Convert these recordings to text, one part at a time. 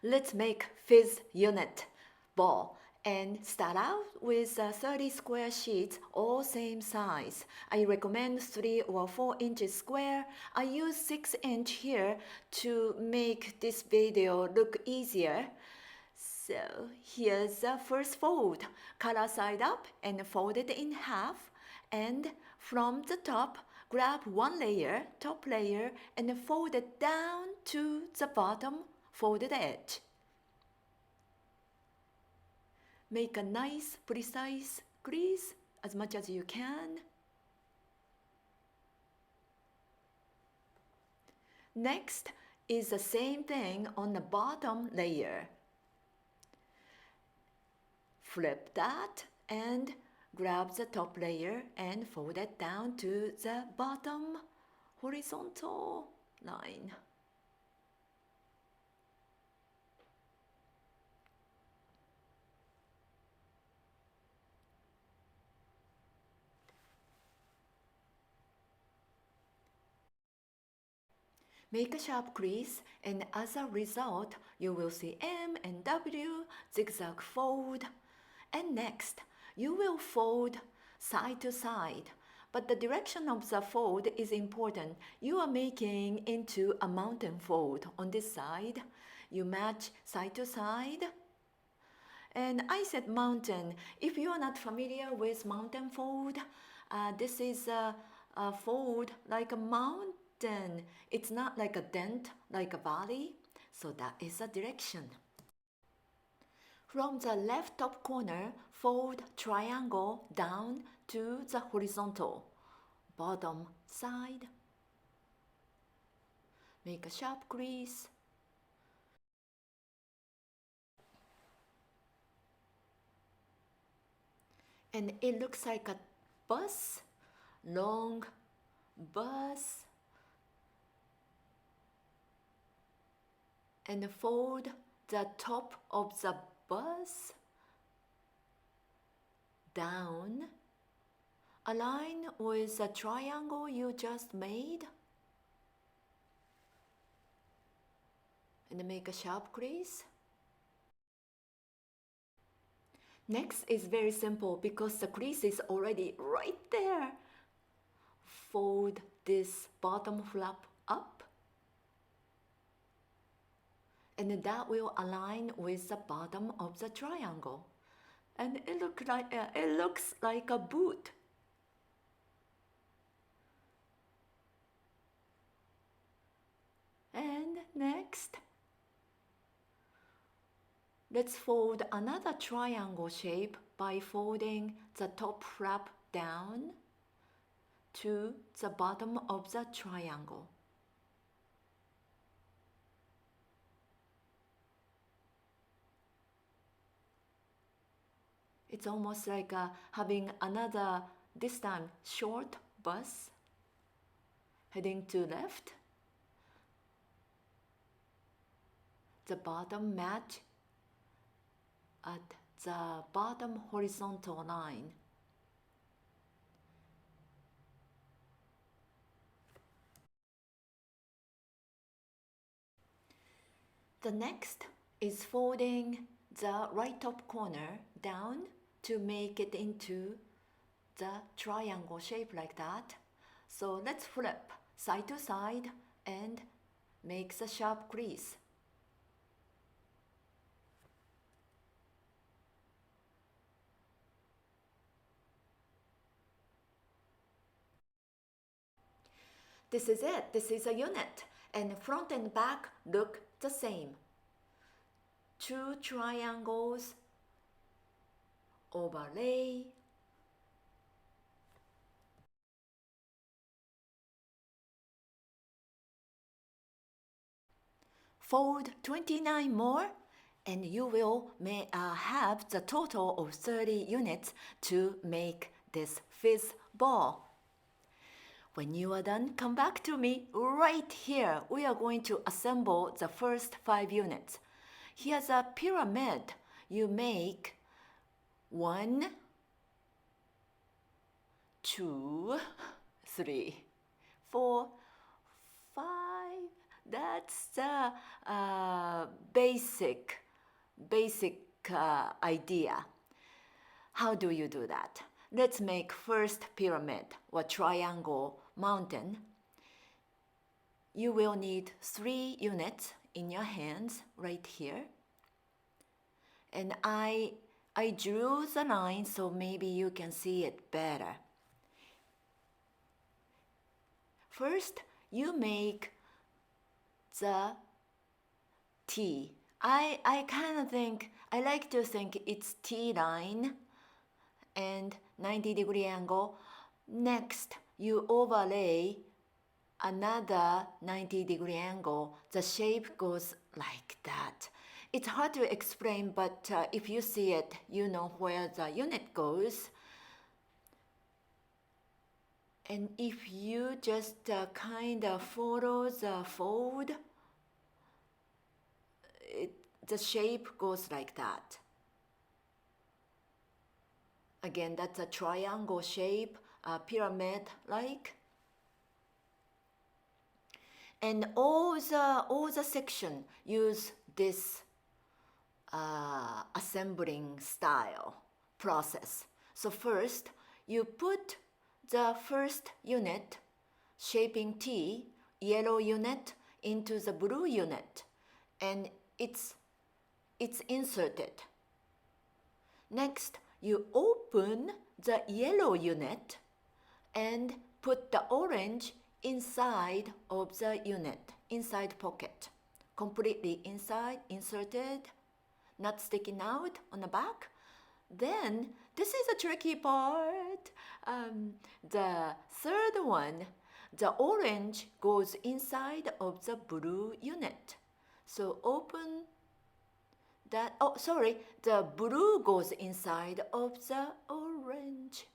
Let's make PHIZZ Unit ball and start out with 30 square sheets, all same size. I recommend 3 or 4 inches square. I use 6-inch here to make this video look easier. So here's the first fold. Color side up and fold it in half, and from the top grab one layer, top layer, and fold it down to the bottom folded edge. Make a nice precise crease as much as you can. Next is the same thing on the bottom layer. Flip that and grab the top layer and fold it down to the bottom horizontal line. Make a sharp crease, and as a result, you will see M and W zigzag fold. And next, you will fold side to side. But the direction of the fold is important. You are making into a mountain fold on this side. You match side to side. And I said mountain. If you are not familiar with mountain fold, this is a fold like a mountain. It's not like a dent, like a valley. So that is a direction. From the left top corner, fold triangle down to the horizontal bottom side. Make a sharp crease. And it looks like a bus, long bus. And fold the top of the bus down, align with the triangle you just made, and make a sharp crease. Next is very simple because the crease is already right there. Fold this bottom flap up, and that will align with the bottom of the triangle. And it looks like a boot. And next, let's fold another triangle shape by folding the top flap down to the bottom of the triangle. It's almost like having another, this time, short bus heading to left. The bottom match at the bottom horizontal line. The next is folding the right top corner down to make it into the triangle shape like that. So let's flip side to side and make the sharp crease. This is it. This is a unit, and front and back look the same. 2 triangles, overlay, fold 29 more, and you will have the total of 30 units to make this PHIZZ ball. When you are done, come back to me right here. We are going to assemble the first 5 units. Here's a pyramid. You make 1, 2, 3, 4, 5, That's the basic idea. How do you do that? Let's make first pyramid or triangle mountain. You will need 3 units in your hands right here. And I drew the line so maybe you can see it better. First, you make the T. I kind of think, I like to think it's T line and 90-degree angle. Next, you overlay another 90-degree angle. The shape goes like that. It's hard to explain, but if you see it, you know where the unit goes. And if you just kind of follow the fold, the shape goes like that. Again, that's a triangle shape, pyramid-like. And all the section use this assembling style process. So first, you put the first unit, shaping T, yellow unit, into the blue unit, and it's inserted. Next, you open the yellow unit and put the orange inside of the unit, inside pocket, completely inside, inserted, not sticking out on the back. Then, this is a tricky part. The third one, the orange goes inside of the blue unit. So open that, oh sorry, the blue goes inside of the orange.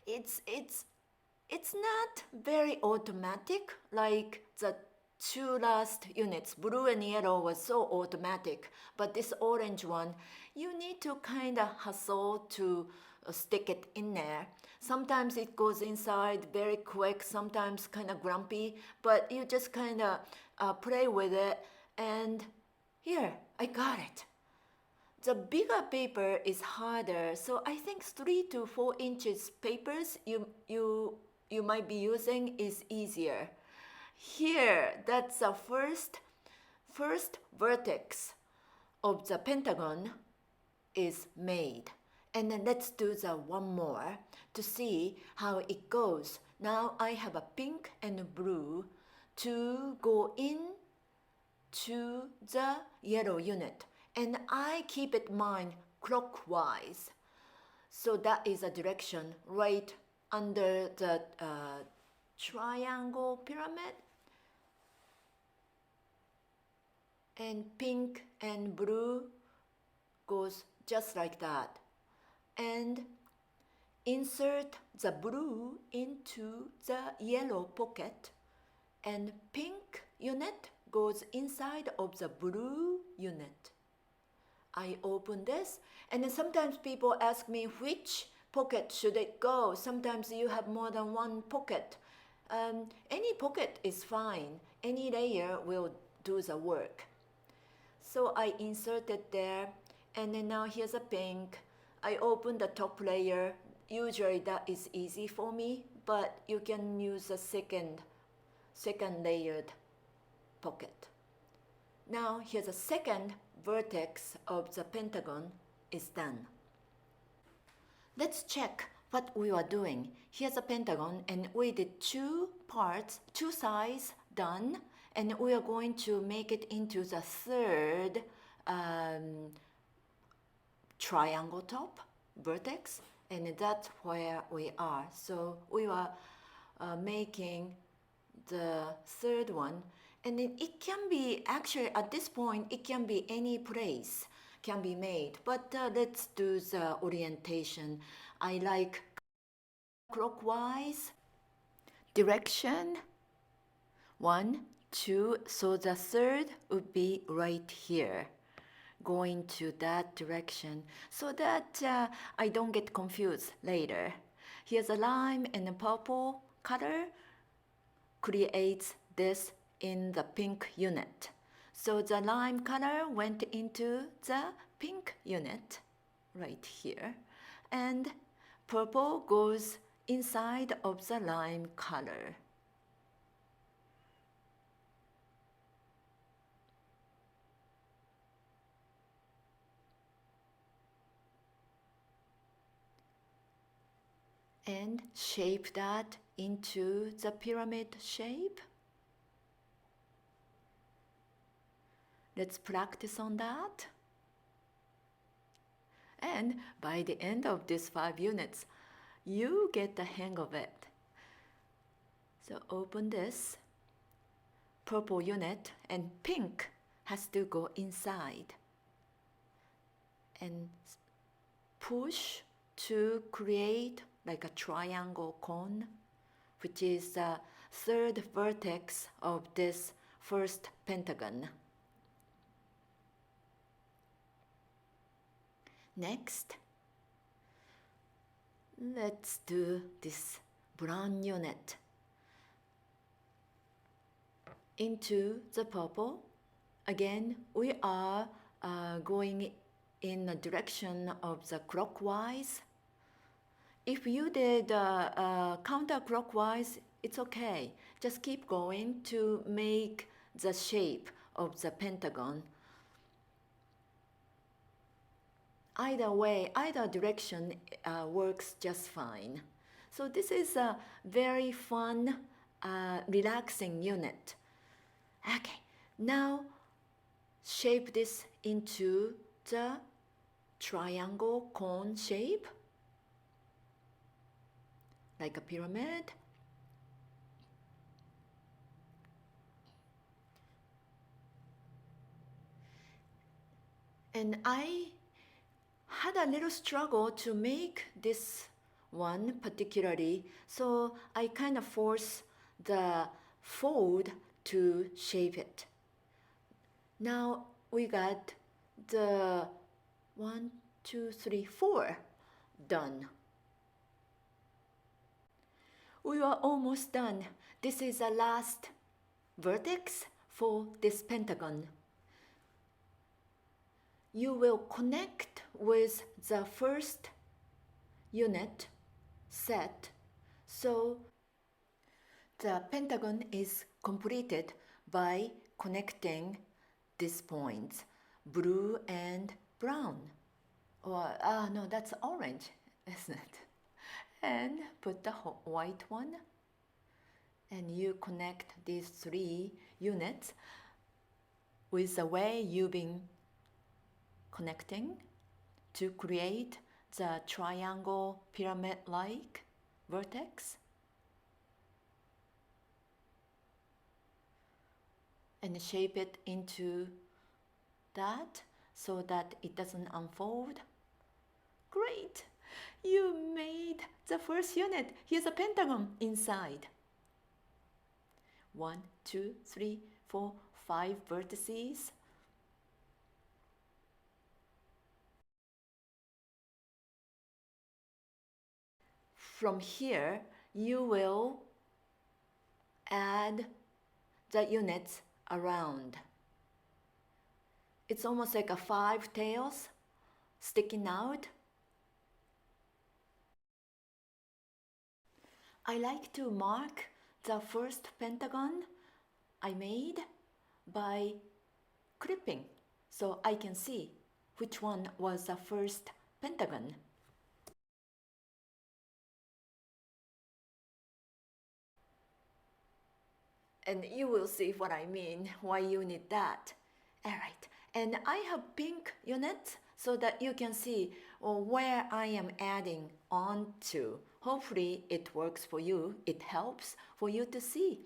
It's not very automatic like the 2 last units. Blue and yellow was so automatic, but this orange one, you need to kind of hustle to stick it in there. Sometimes it goes inside very quick, sometimes kind of grumpy, but you just kind of play with it, and here, I got it. The bigger paper is harder, so I think 3 to 4 inches papers you might be using is easier. Here, that's the first vertex of the pentagon is made. And then let's do the one more to see how it goes. Now I have a pink and blue to go in to the yellow unit. And I keep it in mind clockwise. So that is a direction right under the triangle pyramid. And pink and blue goes just like that. And insert the blue into the yellow pocket, and pink unit goes inside of the blue unit. I open this, and then sometimes people ask me which pocket should it go. Sometimes you have more than one pocket. Any pocket is fine. Any layer will do the work. So I insert it there, and then now here's a pink. I open the top layer. Usually that is easy for me, but you can use a second layered pocket. Now here's a second vertex of the pentagon is done. Let's check what we are doing. Here's a pentagon, and we did 2 parts, 2 sides done, and we are going to make it into the third triangle top vertex, and that's where we are. So we are making the third one, and it can be, actually at this point, it can be any place can be made, but let's do the orientation. I like clockwise direction, 1, 2, so the third would be right here, going to that direction, so that I don't get confused later. Here's a lime and a purple color creates this in the pink unit. So the lime color went into the pink unit right here, and purple goes inside of the lime color. And shape that into the pyramid shape. Let's practice on that. And by the end of these 5 units, you get the hang of it. So open this purple unit, and pink has to go inside. And push to create like a triangle cone, which is the 3rd vertex of this first pentagon. Next, let's do this brown unit into the purple. Again, we are going in the direction of the clockwise. If you did counterclockwise, it's okay. Just keep going to make the shape of the pentagon. Either way, either direction works just fine. So this is a very fun, relaxing unit. Okay, now shape this into the triangle cone shape, like a pyramid. And I had a little struggle to make this one particularly, so I kind of force the fold to shape it. Now we got the 1, 2, 3, 4 done. We are almost done. This is the last vertex for this pentagon. You will connect with the first unit set, so the pentagon is completed by connecting these points, blue and brown. Or, no, that's orange, isn't it? And put the white one, and you connect these 3 units with the way you've been connecting to create the triangle pyramid-like vertex. And shape it into that so that it doesn't unfold. Great! You made the first unit. Here's a pentagon inside. 1, 2, 3, 4, 5 vertices. From here, you will add the units around. It's almost like a 5 tails sticking out. I like to mark the first pentagon I made by clipping, so I can see which one was the first pentagon. And you will see what I mean, why you need that. Alright, and I have pink units so that you can see where I am adding on to. Hopefully it works for you, it helps for you to see.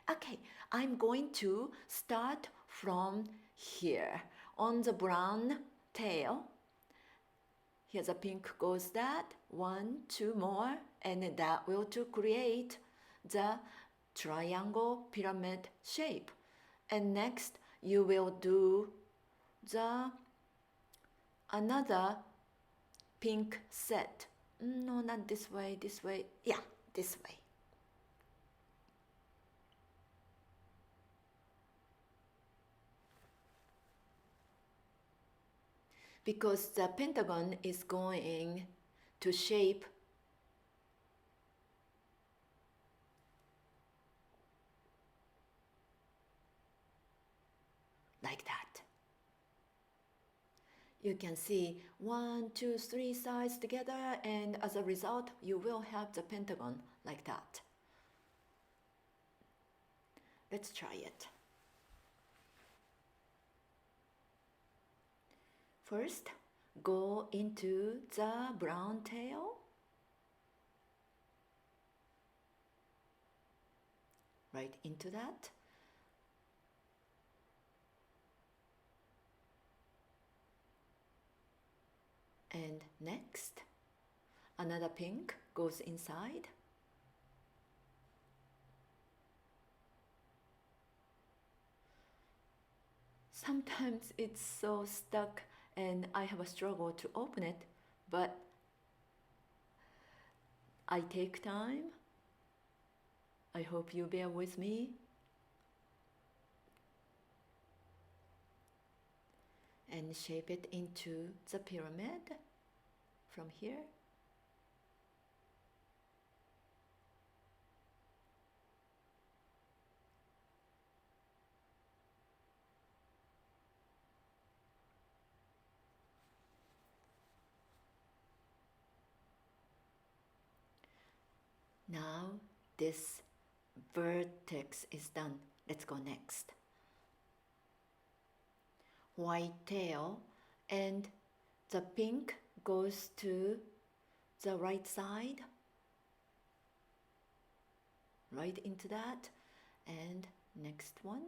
Okay, I'm going to start from here on the brown tail. Here's a pink goes that, 1, 2 more, and that will to create the triangle pyramid shape. And next you will do the another pink set. No, not this way, this way. Yeah, this way. because the pentagon is going to shape like that. You can see 1, 2, 3 sides together, and as a result, you will have the pentagon like that. Let's try it. First, go into the brown tail. Right into that. And next, another pink goes inside. Sometimes it's so stuck and I have a struggle to open it, but I take time. I hope you bear with me. And shape it into the pyramid from here. Now this vertex is done. Let's go next. White tail, and the pink goes to the right side, right into that, and next one.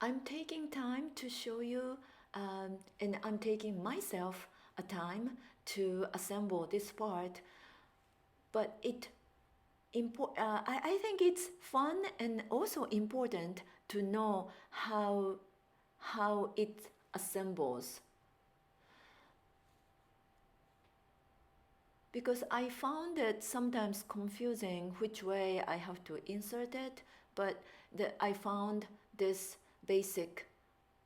I'm taking time to show you, and I'm taking myself a time to assemble this part, but I think it's fun and also important to know how it assembles, because I found it sometimes confusing which way I have to insert it, but I found this basic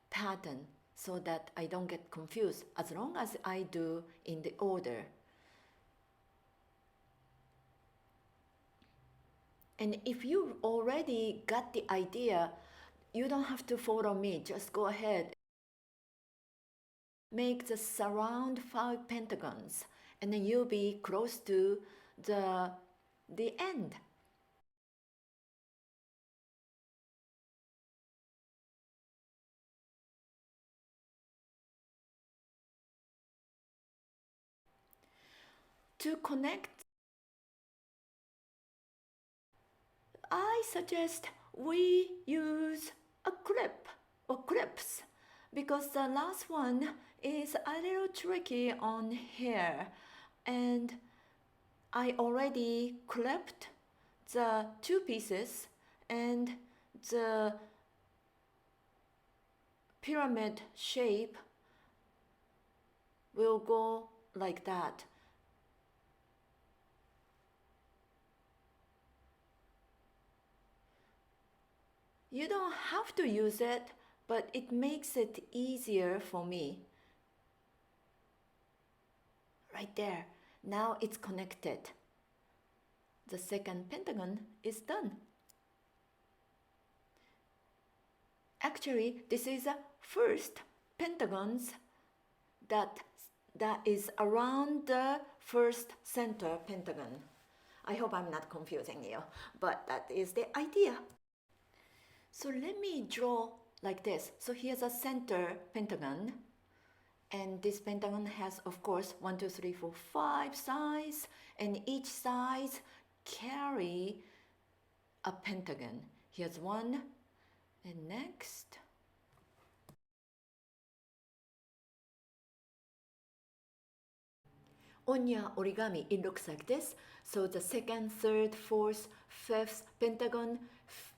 pattern so that I don't get confused as long as I do in the order. And if you already got the idea, you don't have to follow me, just go ahead. Make the surround 5 pentagons, and then you'll be close to the end. To connect, I suggest we use a clip or clips, because the last one is a little tricky on here, and I already clipped the 2 pieces, and the pyramid shape will go like that. You don't have to use it, but it makes it easier for me. Right there. Now it's connected. The second pentagon is done. Actually, this is the first pentagons that is around the first center pentagon. I hope I'm not confusing you, but that is the idea. So let me draw like this. So here's a center pentagon, and this pentagon has, of course, 1, 2, 3, 4, 5 sides, and each side carry a pentagon. Here's one, and next. On your origami, it looks like this. So the second, third, fourth, fifth pentagon,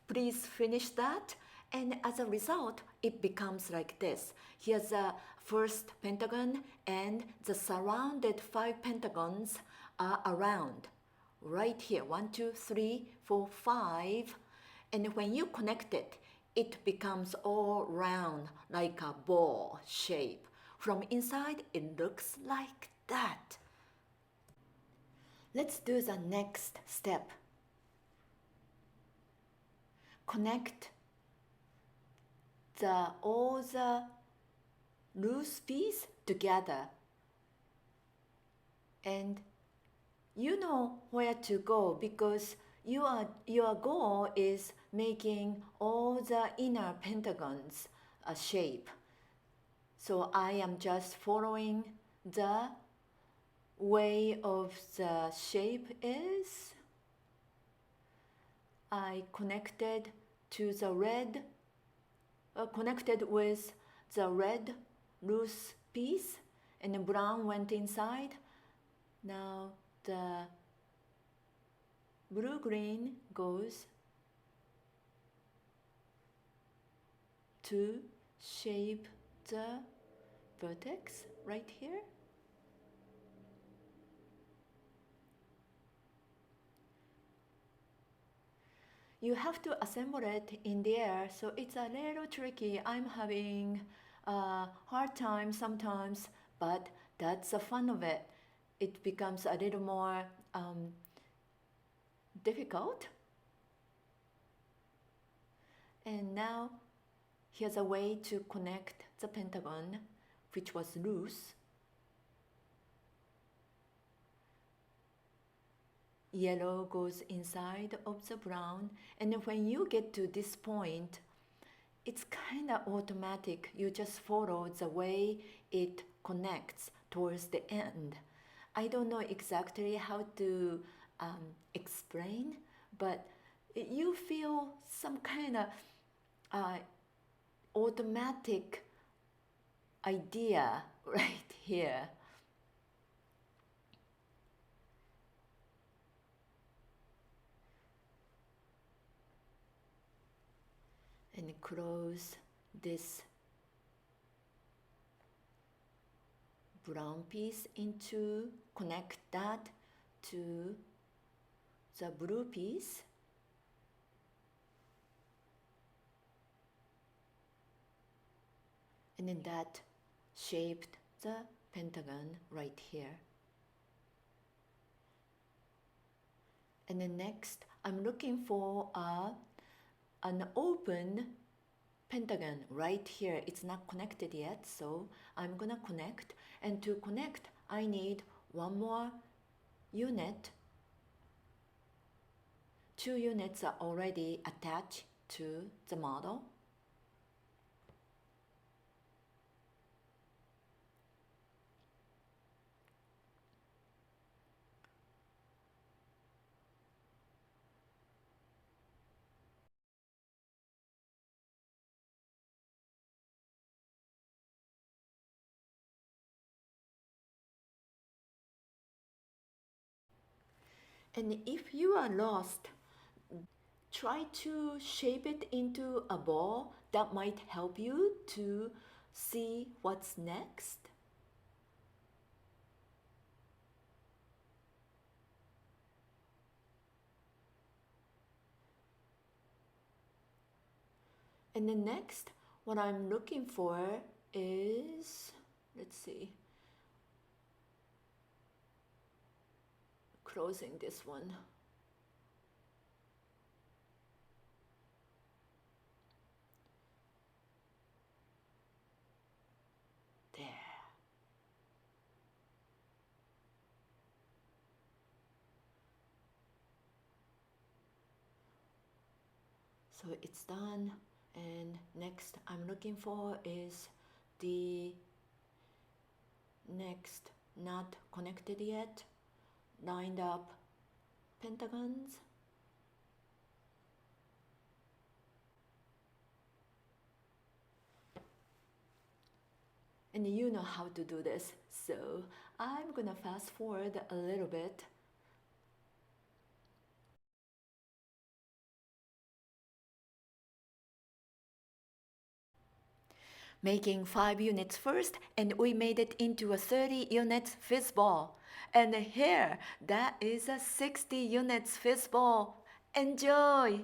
please finish that. And as a result, it becomes like this. Here's the first pentagon, and the surrounded 5 pentagons are around. Right here, 1, 2, 3, 4, 5. And when you connect it, it becomes all round like a ball shape. From inside, it looks like that. Let's do the next step. Connect all the loose pieces together, and you know where to go because your goal is making all the inner pentagons a shape. So I am just following the way of the shape is. I connected to the red, connected with the red loose piece, and the brown went inside. Now the blue-green goes to shape the vertex right here. You have to assemble it in the air, so it's a little tricky. I'm having a hard time sometimes, but that's the fun of it. It becomes a little more difficult. And now here's a way to connect the pentagon, which was loose. Yellow goes inside of the brown, and when you get to this point, it's kind of automatic. You just follow the way it connects towards the end. I don't know exactly how to explain, but you feel some kind of automatic idea right here. And close this brown piece into, connect that to the blue piece. And then that shaped the pentagon right here. And then next, I'm looking for an open pentagon right here. It's not connected yet, so I'm gonna connect. And to connect, I need one more unit. 2 units are already attached to the model. And if you are lost, try to shape it into a ball. That might help you to see what's next. And then next, what I'm looking for is, let's see, closing this one. There. So it's done, and next I'm looking for is the next not connected yet, lined up pentagons. And you know how to do this, so I'm gonna fast forward a little bit. making 5 units first, and we made it into a 30 units fizz ball. And here, that is a 60 units fizz ball. Enjoy!